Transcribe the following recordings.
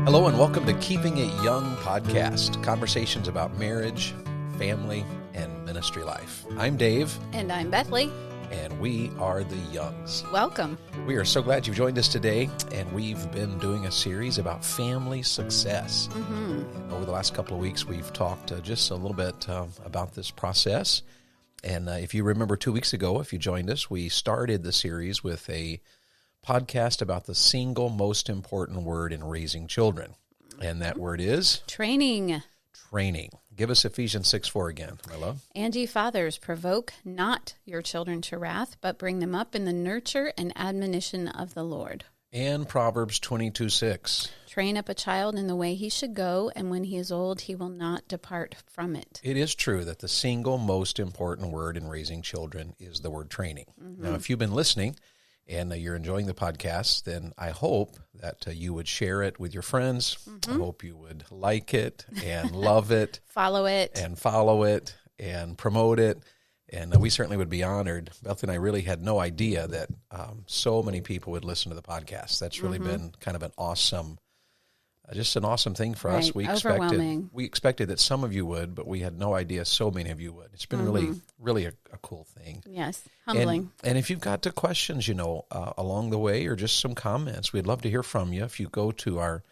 Hello and welcome to Keeping It Young podcast, conversations about marriage, family, and ministry life. I'm Dave. And I'm Bethany. And we are the Youngs. Welcome. We are so glad you've joined us today, and we've been doing a series about family success. And over the last couple of weeks, we've talked just a little bit about this process. And if you remember 2 weeks ago, if you joined us, we started the series with a podcast about the single most important word in raising children. And that word is? Training. Training. Give us Ephesians 6:4 again, my love. And ye fathers, provoke not your children to wrath, but bring them up in the nurture and admonition of the Lord. And Proverbs 22:6. Train up a child in the way he should go, and when he is old, he will not depart from it. It is true that the single most important word in raising children is the word training. Now, if you've been listening and you're enjoying the podcast, then I hope that you would share it with your friends. I hope you would like it and love it. Follow it. And follow it and promote it. And we certainly would be honored. Beth and I really had no idea that so many people would listen to the podcast. That's really been kind of an awesome, just an awesome thing for us. Right. Overwhelming. We expected that some of you would, but we had no idea so many of you would. It's been really a cool thing. Yes, humbling. And if you've got questions, along the way, or just some comments, we'd love to hear from you. If you go to our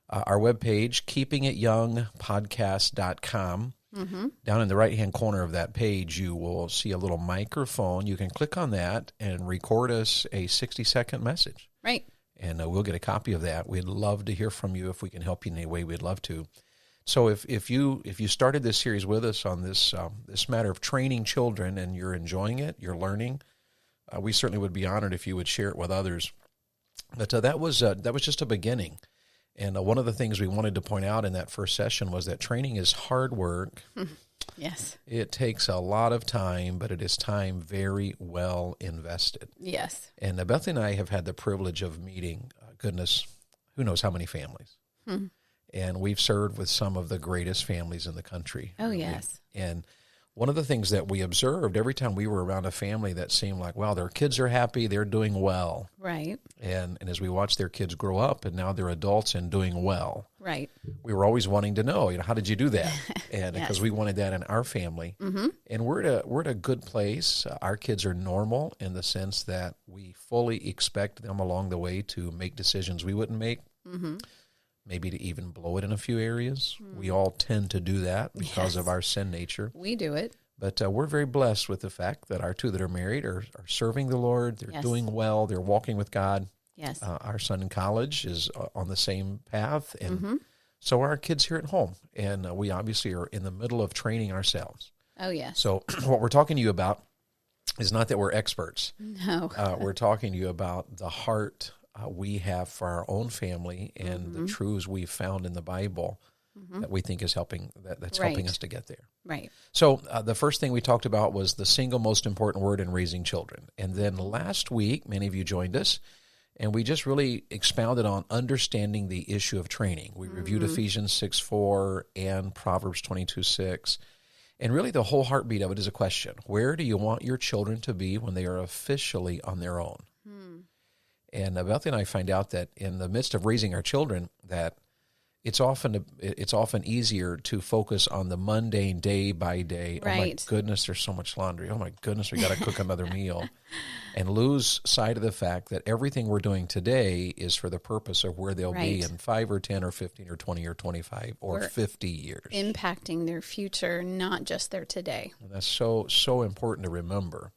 webpage, keepingityoungpodcast.com, down in the right-hand corner of that page, you will see a little microphone. You can click on that and record us a 60-second message. Right. And we'll get a copy of that. We'd love to hear from you. If we can help you in any way, we'd love to. So if you started this series with us on this matter of training children and you're enjoying it, you're learning, we certainly would be honored if you would share it with others. But that was just a beginning. And one of the things we wanted to point out in that first session was that training is hard work. Yes. It takes a lot of time, but it is time very well invested. Yes. And Beth and I have had the privilege of meeting, goodness, who knows how many families. And we've served with some of the greatest families in the country. Oh, yes. And one of the things that we observed every time we were around a family that seemed like, wow, their kids are happy, they're doing well. Right. And as we watch their kids grow up and now they're adults and doing well. Right. We were always wanting to know, how did you do that? And Yes. because we wanted that in our family. And we're at a good place. Our kids are normal in the sense that we fully expect them along the way to make decisions we wouldn't make. Maybe to even blow it in a few areas. We all tend to do that because of our sin nature. We do it. But we're very blessed with the fact that our two that are married are serving the Lord. They're doing well. They're walking with God. Yes. Our son in college is on the same path. And so are our kids here at home. And we obviously are in the middle of training ourselves. Oh, yes. So what we're talking to you about is not that we're experts. No. We're talking to you about the heart we have for our own family and the truths we've found in the Bible that we think is helping, that's helping us to get there. Right. So the first thing we talked about was the single most important word in raising children. And then last week, many of you joined us, and we just really expounded on understanding the issue of training. We reviewed Ephesians 6:4 and Proverbs 22:6. And really the whole heartbeat of it is a question. Where do you want your children to be when they are officially on their own? And Beth and I find out that in the midst of raising our children, that it's often easier to focus on the mundane day by day. Right. Oh my goodness, there's so much laundry. Oh my goodness, we got to cook another meal, and lose sight of the fact that everything we're doing today is for the purpose of where they'll be in 5 or 10 or 15 or 20 or 25 or 50 years. Impacting their future, not just their today. And that's so important to remember.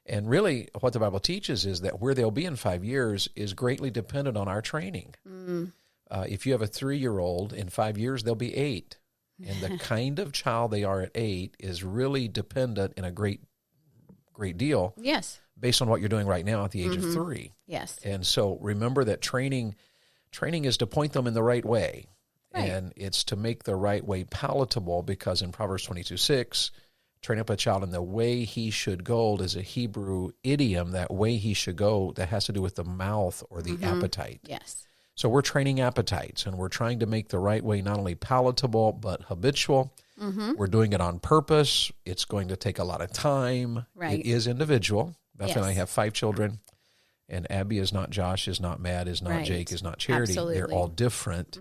And really, what the Bible teaches is that where they'll be in 5 years is greatly dependent on our training. If you have a 3-year-old, in 5 years, they'll be 8. And the kind of child they are at 8 is really dependent in a great deal. Yes. Based on what you're doing right now at the age of 3. Yes. And so remember that training is to point them in the right way. Right. And it's to make the right way palatable, because in Proverbs 22:6, train up a child in the way he should go is a Hebrew idiom, that way he should go, that has to do with the mouth or the appetite. Yes. So we're training appetites, and we're trying to make the right way not only palatable, but habitual. We're doing it on purpose. It's going to take a lot of time. Right. It is individual. Beth and I Yes. have 5 children, And Abby is not Josh, is not Matt, is not Right. Jake, is not Charity. Absolutely. They're all different.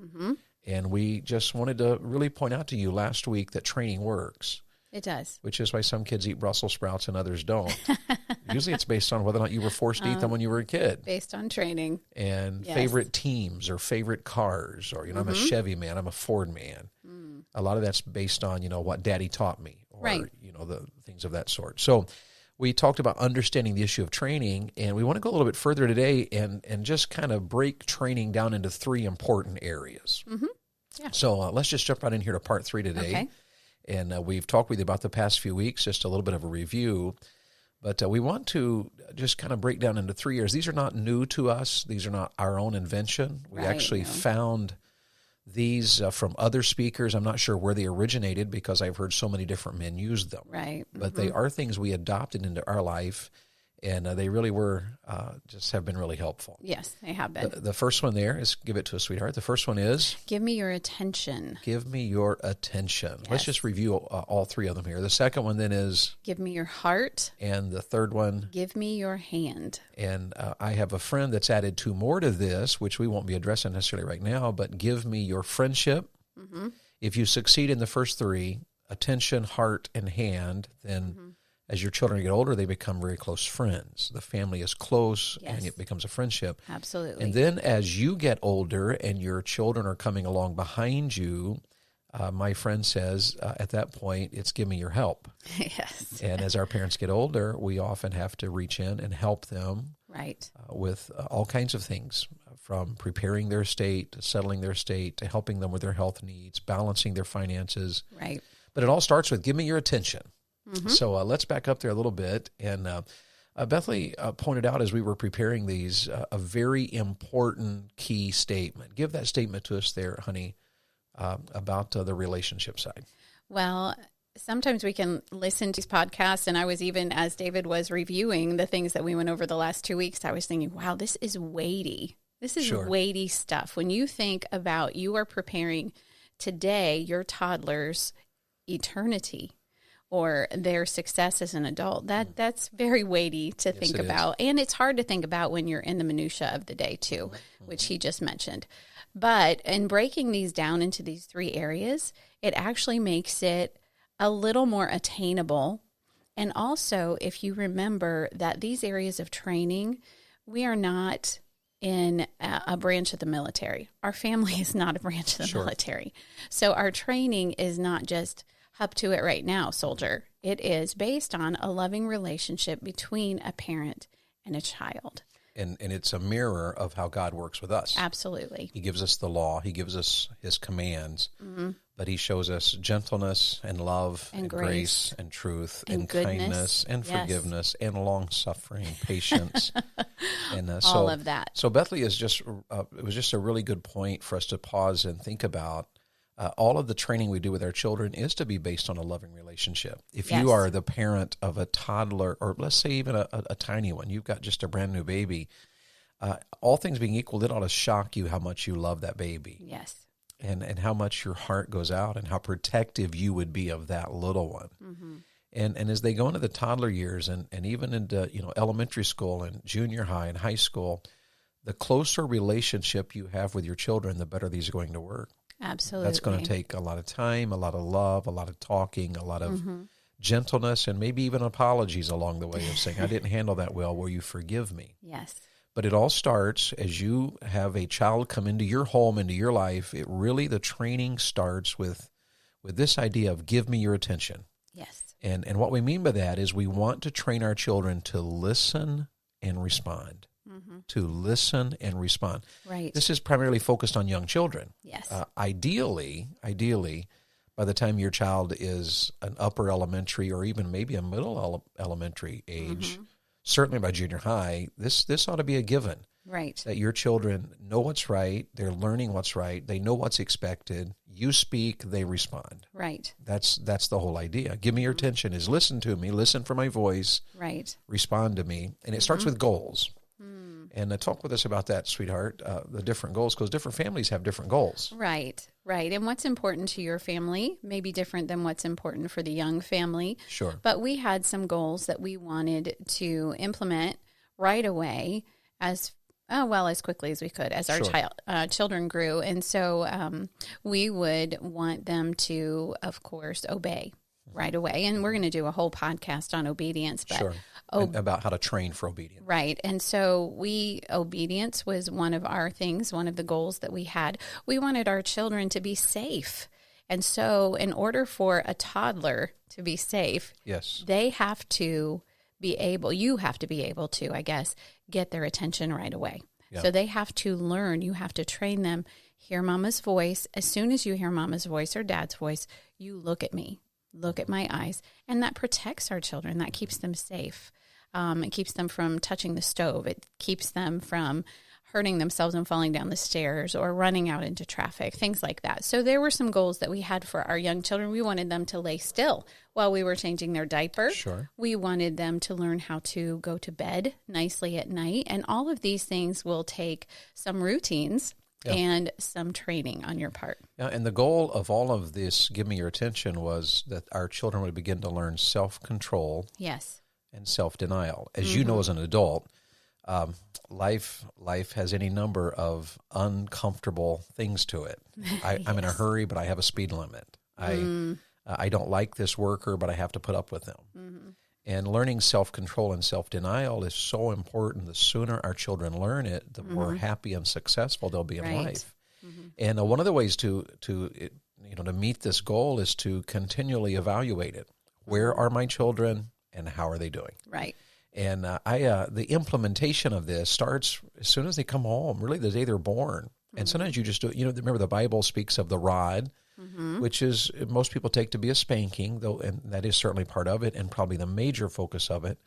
And we just wanted to really point out to you last week that training works. It does. Which is why some kids eat Brussels sprouts and others don't. Usually it's based on whether or not you were forced to eat them when you were a kid. Based on training. And Yes. favorite teams or favorite cars, or, I'm a Chevy man, I'm a Ford man. A lot of that's based on, what daddy taught me, or, Right. the things of that sort. So we talked about understanding the issue of training, and we want to go a little bit further today and just kind of break training down into 3 important areas. Yeah. So let's just jump right in here to part 3 today. Okay. And we've talked with you about the past few weeks, just a little bit of a review. But we want to just kind of break down into 3 areas. These are not new to us. These are not our own invention. We Right, actually no. found these from other speakers. I'm not sure where they originated because I've heard so many different men use them. Right. But they are things we adopted into our life, and they really were, just have been really helpful. Yes, they have been. The first one there is, give it to us, sweetheart. The first one is, Give me your attention. give me your attention. Let's Yes. just review all 3 of them here. The second one then is, Give me your heart. and the third one, Give me your hand. and I have a friend that's added 2 more to this, which we won't be addressing necessarily right now, but give me your friendship. If you succeed in the first 3, attention, heart, and hand, then as your children get older, they become very close friends. The family is close, Yes. and it becomes a friendship. Absolutely. And then as you get older and your children are coming along behind you, my friend says at that point, it's give me your help. Yes. And as our parents get older, we often have to reach in and help them Right. with all kinds of things, from preparing their estate, to settling their estate, to helping them with their health needs, balancing their finances. Right. But it all starts with give me your attention. So let's back up there a little bit. And Bethany pointed out as we were preparing these a very important key statement. Give that statement to us there, honey, about the relationship side. Well, sometimes we can listen to these podcasts, and I was even, as David was reviewing the things that we went over the last 2 weeks, I was thinking, wow, this is weighty. This is Sure. weighty stuff. When you think about you are preparing today your toddler's eternity or their success as an adult, that's very weighty to think it is. about. And it's hard to think about when you're in the minutia of the day too, which he just mentioned. But in breaking these down into these 3 areas, it actually makes it a little more attainable. And also, if you remember that these areas of training, we are not in a branch of the military. Our family is not a branch of the Sure. military. So our training is not just up to it right now, soldier. It is based on a loving relationship between a parent and a child. And it's a mirror of how God works with us. Absolutely. He gives us the law. He gives us his commands. But he shows us gentleness and love And and grace grace and truth and and goodness. kindness and Yes. forgiveness and long-suffering, patience. And All of that. So Bethany is just, it was just a really good point for us to pause and think about. All of the training we do with our children is to be based on a loving relationship. If Yes. you are the parent of a toddler, or let's say even a tiny one, you've got just a brand new baby, all things being equal, it ought to shock you how much you love that baby Yes. and how much your heart goes out and how protective you would be of that little one. And as they go into the toddler years and even into elementary school and junior high and high school, the closer relationship you have with your children, the better these are going to work. Absolutely. That's going to take a lot of time, a lot of love, a lot of talking, a lot of gentleness, and maybe even apologies along the way of saying, I didn't handle that well. Will you forgive me? Yes. But it all starts as you have a child come into your home, into your life. The training starts with this idea of give me your attention. Yes. And what we mean by that is we want to train our children to listen and respond. To listen and respond. Right. This is primarily focused on young children. Yes. Ideally, by the time your child is an upper elementary or even maybe a middle elementary age, certainly by junior high, this ought to be a given. Right. That your children know what's right, they're learning what's right, they know what's expected. You speak, they respond. Right. That's the whole idea. Give me your attention is listen to me, listen for my voice, Right. respond to me. And it starts with goals. And talk with us about that, sweetheart, the different goals, because different families have different goals. Right. Right. And what's important to your family may be different than what's important for the young family. Sure. But we had some goals that we wanted to implement right away as quickly as we could as our children grew. And so we would want them to, of course, obey right away. And we're going to do a whole podcast on obedience, but about how to train for obedience. Right. And so obedience was one of our things, one of the goals that we had. We wanted our children to be safe. And so in order for a toddler to be safe, yes, you have to be able to, I guess, get their attention right away. Yeah. So they have to learn, you have to train them, hear mama's voice. As soon as you hear mama's voice or dad's voice, you look at me, look at my eyes. And that protects our children. That keeps them safe. It keeps them from touching the stove. It keeps them from hurting themselves and falling down the stairs or running out into traffic, things like that. So there were some goals that we had for our young children. We wanted them to lay still while we were changing their diaper. Sure. We wanted them to learn how to go to bed nicely at night. And all of these things will take some routines and some training on your part. Yeah, and the goal of all of this, give me your attention, was that our children would begin to learn self-control. Yes. And self-denial. As you know, as an adult, life has any number of uncomfortable things to it. I'm in a hurry, but I have a speed limit. I don't like this worker, but I have to put up with them. Mm-hmm. And learning self-control and self-denial is so important. The sooner our children learn it, the more happy and successful they'll be in life. Mm-hmm. And one of the ways to meet this goal is to continually evaluate it. Where are my children, and how are they doing? Right. And the implementation of this starts as soon as they come home, really the day they're born. And sometimes you just do it. Remember the Bible speaks of the rod, which is most people take to be a spanking, though, and that is certainly part of it and probably the major focus of it.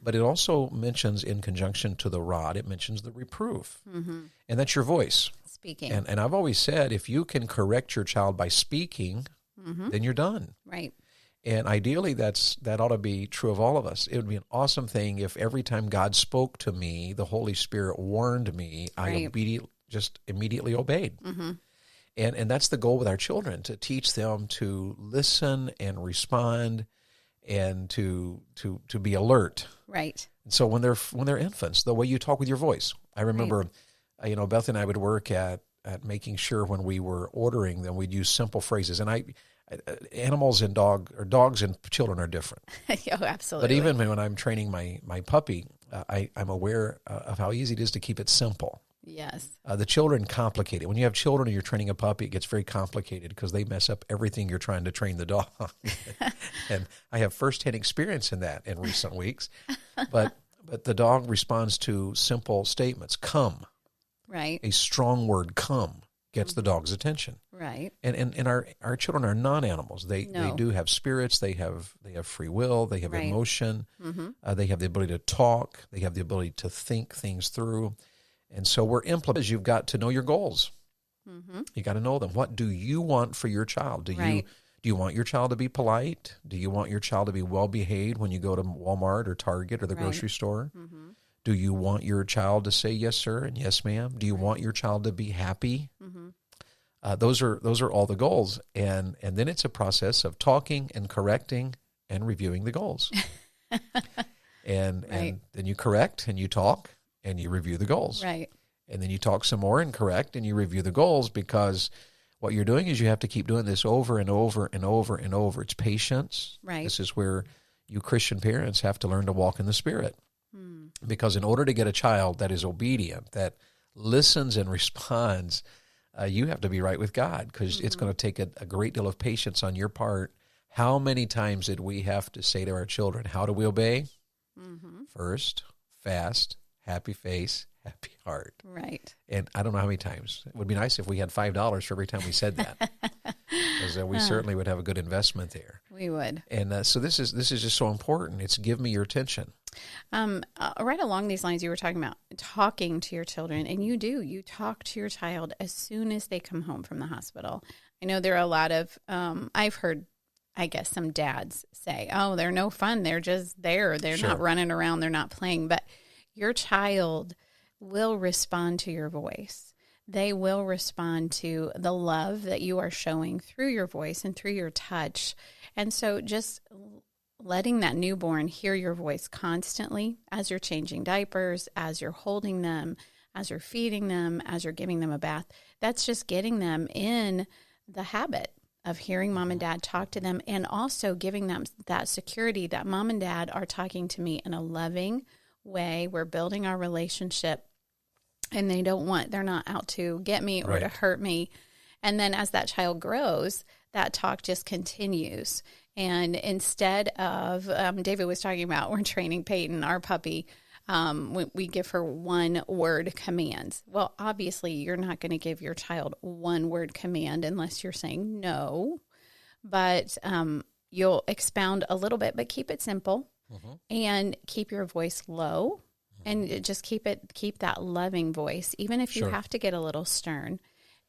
But it also mentions in conjunction to the rod, it mentions the reproof. And that's your voice. Speaking. And I've always said, if you can correct your child by speaking, then you're done. Right. And ideally, that ought to be true of all of us. It would be an awesome thing if every time God spoke to me, the Holy Spirit warned me, I immediately obeyed. And that's the goal with our children, to teach them to listen and respond and to be alert. Right. And so when they're infants, the way you talk with your voice. I remember, Beth and I would work at making sure when we were ordering them, we'd use simple phrases. And animals and dogs and children are different. Oh, absolutely. But even when I'm training my puppy, I'm aware of how easy it is to keep it simple. Yes. The children complicate it. When you have children and you're training a puppy, it gets very complicated because they mess up everything you're trying to train the dog. And I have firsthand experience in that in recent weeks. But the dog responds to simple statements. Come. Right. A strong word, come, gets the dog's attention. Right. And our children are non-animals. They do have spirits. They have free will. They have emotion. They have the ability to talk. They have the ability to think things through. And so we're implementing. You've got to know your goals. You got to know them. What do you want for your child? Do you want your child to be polite? Do you want your child to be well-behaved when you go to Walmart or Target or the grocery store? Do you want your child to say yes, sir, and yes, ma'am? Do you want your child to be happy? Those are all the goals, and then it's a process of talking and correcting and reviewing the goals. and then you correct and you talk and you review the goals. Right. And then you talk some more and correct and you review the goals, because what you're doing is you have to keep doing this over and over and over and over. It's patience. Right. This is where you Christian parents have to learn to walk in the Spirit. Because in order to get a child that is obedient, that listens and responds, you have to be right with God, because it's going to take a great deal of patience on your part. How many times did we have to say to our children, how do we obey? First, fast, happy face, happy heart. Right. And I don't know how many times. It would be nice if we had $5 for every time we said that, because we certainly would have a good investment there. We would. And so this is just so important. It's give me your attention. Right along these lines, you were talking about talking to your children, and you talk to your child as soon as they come home from the hospital. I know there are a lot of, I've heard, I guess, some dads say, oh, they're no fun. They're just there. They're not running around. They're not playing. But your child will respond to your voice. They will respond to the love that you are showing through your voice and through your touch. And so just letting that newborn hear your voice constantly as you're changing diapers, as you're holding them, as you're feeding them, as you're giving them a bath. That's just getting them in the habit of hearing mom and dad talk to them, and also giving them that security that mom and dad are talking to me in a loving way. We're building our relationship, and they're not out to get me or to hurt me. And then as that child grows, that talk just continues. And instead of, David was talking about, we're training Peyton, our puppy, we give her one word commands. Well, obviously you're not going to give your child one word command unless you're saying no, but you'll expound a little bit, but keep it simple and keep your voice low and just keep that loving voice, even if you have to get a little stern.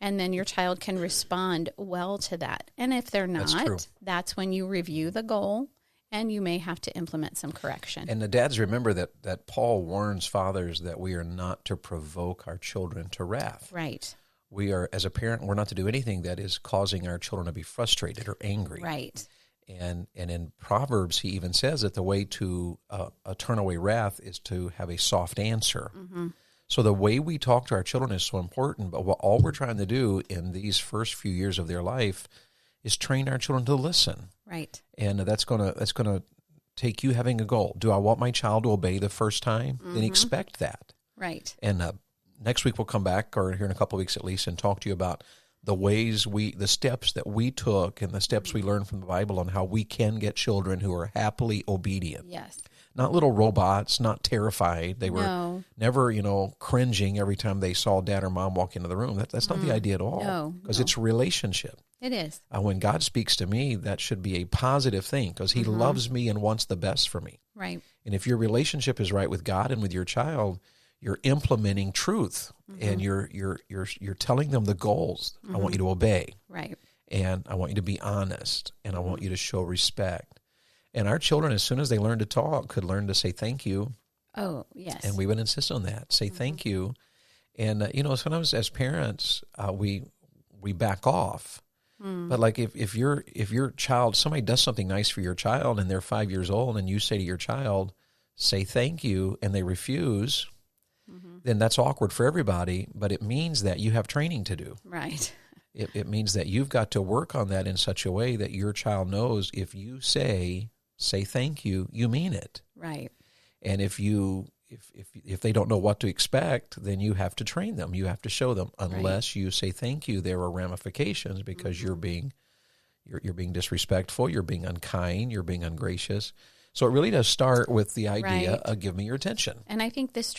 And then your child can respond well to that. And if they're not, that's when you review the goal, and you may have to implement some correction. And the dads, remember that Paul warns fathers that we are not to provoke our children to wrath. Right. We are, as a parent, we're not to do anything that is causing our children to be frustrated or angry. Right. And in Proverbs, he even says that the way to turn away wrath is to have a soft answer. Mm-hmm. So the way we talk to our children is so important, but all we're trying to do in these first few years of their life is train our children to listen. Right. And that's gonna take you having a goal. Do I want my child to obey the first time? Then expect that. Right. And next week we'll come back, or here in a couple of weeks at least, and talk to you about the steps that we took and the steps we learned from the Bible on how we can get children who are happily obedient. Yes. Not little robots, not terrified. They were never, cringing every time they saw dad or mom walk into the room. That's not the idea at all. Because it's a relationship. It is. When God speaks to me, that should be a positive thing, because he loves me and wants the best for me. Right. And if your relationship is right with God and with your child, you're implementing truth, and you're telling them the goals. I want you to obey. Right. And I want you to be honest, and I want you to show respect. And our children, as soon as they learn to talk, could learn to say thank you. Oh, yes. And we would insist on that. Say thank you. And, sometimes as parents, we back off. But like if your child, somebody does something nice for your child and they're 5 years old, and you say to your child, say thank you, and they refuse, then that's awkward for everybody. But it means that you have training to do. Right. It means that you've got to work on that in such a way that your child knows if you say thank you, you mean it. Right. And if they don't know what to expect, then you have to train them. You have to show them. Unless you say thank you, there are ramifications, because you're being disrespectful, you're being unkind, you're being ungracious. So it really does start with the idea of give me your attention. And I think this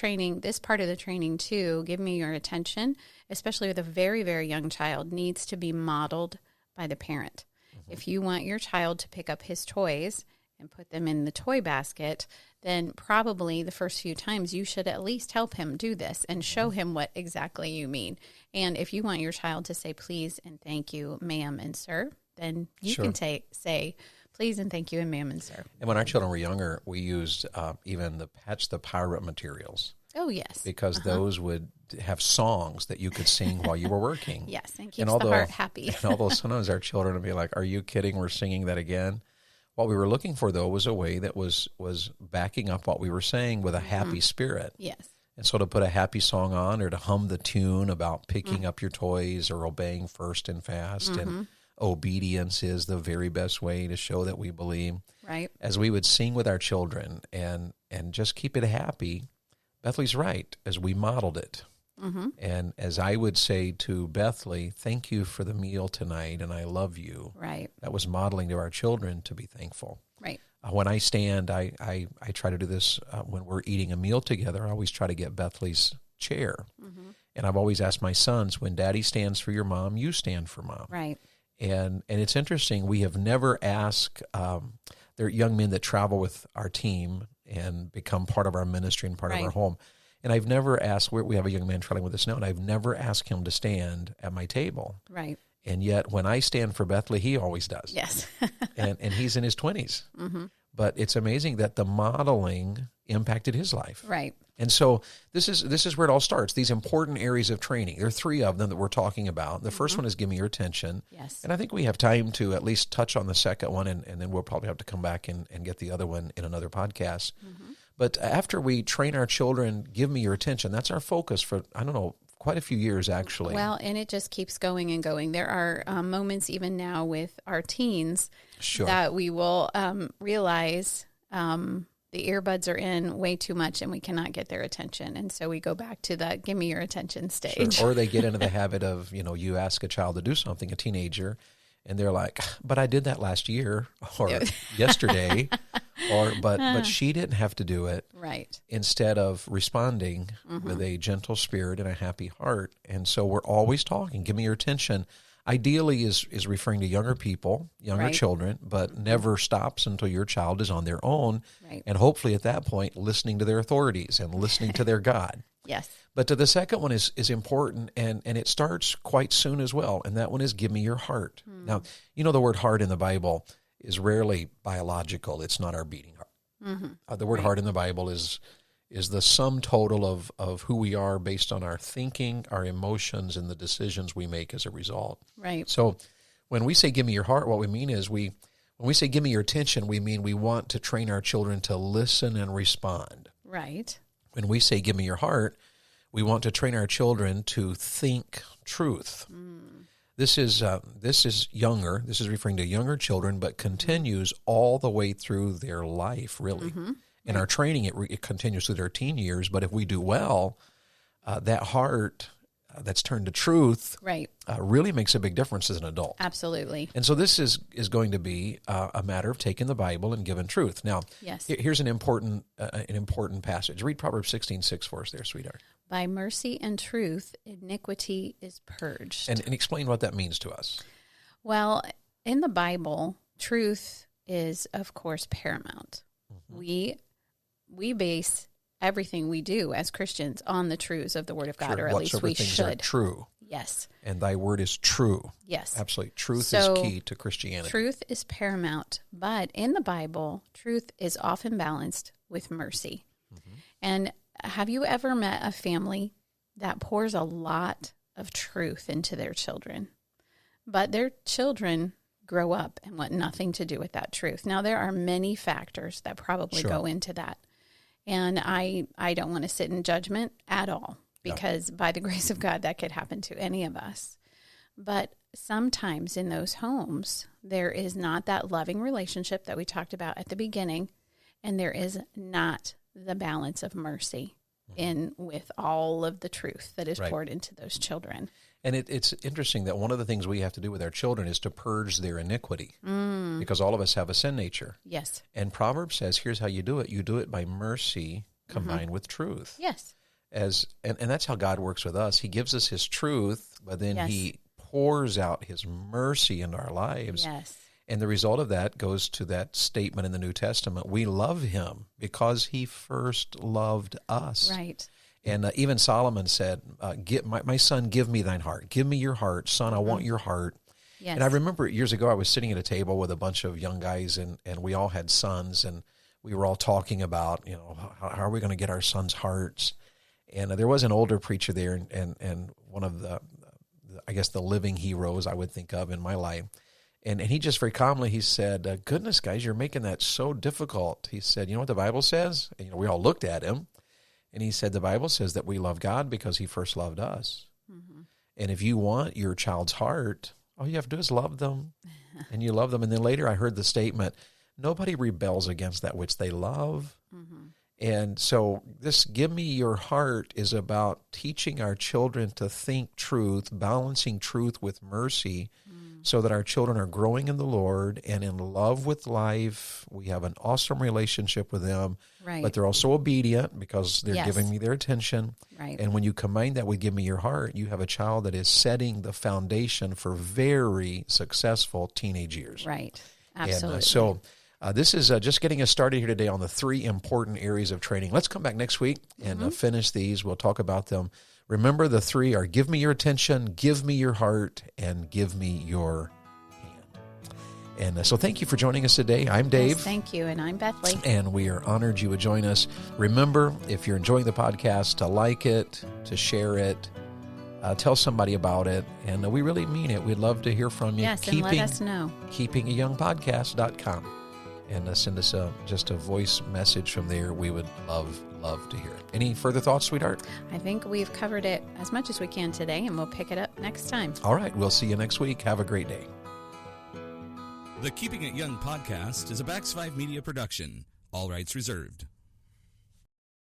part of the training too, give me your attention, especially with a very, very young child, needs to be modeled by the parent. If you want your child to pick up his toys and put them in the toy basket, then probably the first few times you should at least help him do this and show him what exactly you mean. And if you want your child to say please and thank you, ma'am and sir, then you can say please and thank you and ma'am and sir. And when our children were younger, we used even the pirate materials. Oh, yes. Because those would have songs that you could sing while you were working. Yes, and keeps the heart happy. And although sometimes our children would be like, are you kidding? We're singing that again? What we were looking for, though, was a way that was backing up what we were saying with a happy spirit. Yes. And so to put a happy song on, or to hum the tune about picking up your toys or obeying first and fast, and obedience is the very best way to show that we believe. Right. As we would sing with our children and just keep it happy, Bethley's right, as we modeled it. And as I would say to Bethley, thank you for the meal tonight, and I love you. Right. That was modeling to our children to be thankful. Right. When I stand, I try to do this when we're eating a meal together. I always try to get Bethley's chair. And I've always asked my sons, when Daddy stands for your mom, you stand for Mom. Right. And it's interesting, we have never asked, there are young men that travel with our team and become part of our ministry and part of our home. And I've never asked, we have a young man traveling with us now, and I've never asked him to stand at my table. Right. And yet when I stand for Bethley, he always does. Yes. and he's in his 20s. But it's amazing that the modeling impacted his life. Right. And so this is where it all starts. These important areas of training. There are three of them that we're talking about. The first one is give me your attention. Yes. And I think we have time to at least touch on the second one, and then we'll probably have to come back and get the other one in another podcast. But after we train our children, give me your attention, that's our focus for, I don't know, quite a few years actually. Well, and it just keeps going and going. There are moments even now with our teens that we will realize the earbuds are in way too much and we cannot get their attention. And so we go back to the give me your attention stage. Sure. Or they get into the habit of, you ask a child to do something, a teenager, and they're like, but I did that last year or yesterday, but she didn't have to do it. Right. Instead of responding with a gentle spirit and a happy heart. And so we're always talking, give me your attention. Ideally is referring to younger people, younger children, but never stops until your child is on their own. Right. And hopefully at that point, listening to their authorities and listening to their God. Yes. But the second one is important, and it starts quite soon as well, and that one is give me your heart. Now, the word heart in the Bible is rarely biological. It's not our beating heart. The word heart in the Bible is the sum total of who we are based on our thinking, our emotions, and the decisions we make as a result. Right. So when we say give me your heart, what we mean is when we say give me your attention, we mean we want to train our children to listen and respond. Right. When we say give me your heart, we want to train our children to think truth. This is younger. This is referring to younger children, but continues all the way through their life, really. In our training, it continues through their teen years. But if we do well, that heart that's turned to truth really makes a big difference as an adult. Absolutely. And so this is going to be a matter of taking the Bible and giving truth. Now, here's an important passage. Read Proverbs 16:6 for us there, sweetheart. By mercy and truth, iniquity is purged. And explain what that means to us. Well, in the Bible, truth is, of course, paramount. We base everything we do as Christians on the truths of the Word of God, or at least we should. Are true. Yes. And thy word is true. Yes. Absolutely. Truth is key to Christianity. Truth is paramount, but in the Bible, truth is often balanced with mercy. And have you ever met a family that pours a lot of truth into their children, but their children grow up and want nothing to do with that truth? Now, there are many factors that probably go into that. And I don't want to sit in judgment at all, because by the grace of God, that could happen to any of us. But sometimes in those homes, there is not that loving relationship that we talked about at the beginning, and there is not the balance of mercy in with all of the truth that is poured into those children. And it's interesting that one of the things we have to do with our children is to purge their iniquity, because all of us have a sin nature. Yes. And Proverbs says, here's how you do it. You do it by mercy combined with truth. Yes. And that's how God works with us. He gives us his truth, but then he pours out his mercy into our lives. Yes. And the result of that goes to that statement in the New Testament. We love him because he first loved us. Right. And even Solomon said, my son, give me thine heart. Give me your heart. Son, I want your heart. Yes. And I remember years ago, I was sitting at a table with a bunch of young guys, and we all had sons, and we were all talking about, how are we going to get our sons' hearts? And there was an older preacher there, and one of the living heroes I would think of in my life. And he just very calmly, he said, goodness, guys, you're making that so difficult. He said, you know what the Bible says? And, we all looked at him. And he said, the Bible says that we love God because he first loved us. And if you want your child's heart, all you have to do is love them. And you love them. And then later I heard the statement, nobody rebels against that which they love. And so this give me your heart is about teaching our children to think truth, balancing truth with mercy, so that our children are growing in the Lord and in love with life. We have an awesome relationship with them, but they're also obedient because they're giving me their attention. Right. And when you combine that with give me your heart, you have a child that is setting the foundation for very successful teenage years. Right. Absolutely. And so this is just getting us started here today on the 3 important areas of training. Let's come back next week and finish these. We'll talk about them. Remember, the 3 are give me your attention, give me your heart, and give me your hand. And so thank you for joining us today. I'm Dave. Yes, thank you. And I'm Bethany. And we are honored you would join us. Remember, if you're enjoying the podcast, to like it, to share it, tell somebody about it. And we really mean it. We'd love to hear from you. Yes, and let us know. KeepingAYoungPodcast.com. And send us just a voice message from there. We would love to hear it. Any further thoughts, sweetheart? I think we've covered it as much as we can today, and we'll pick it up next time. All right. We'll see you next week. Have a great day. The Keeping It Young podcast is a Bax 5 Media production. All rights reserved.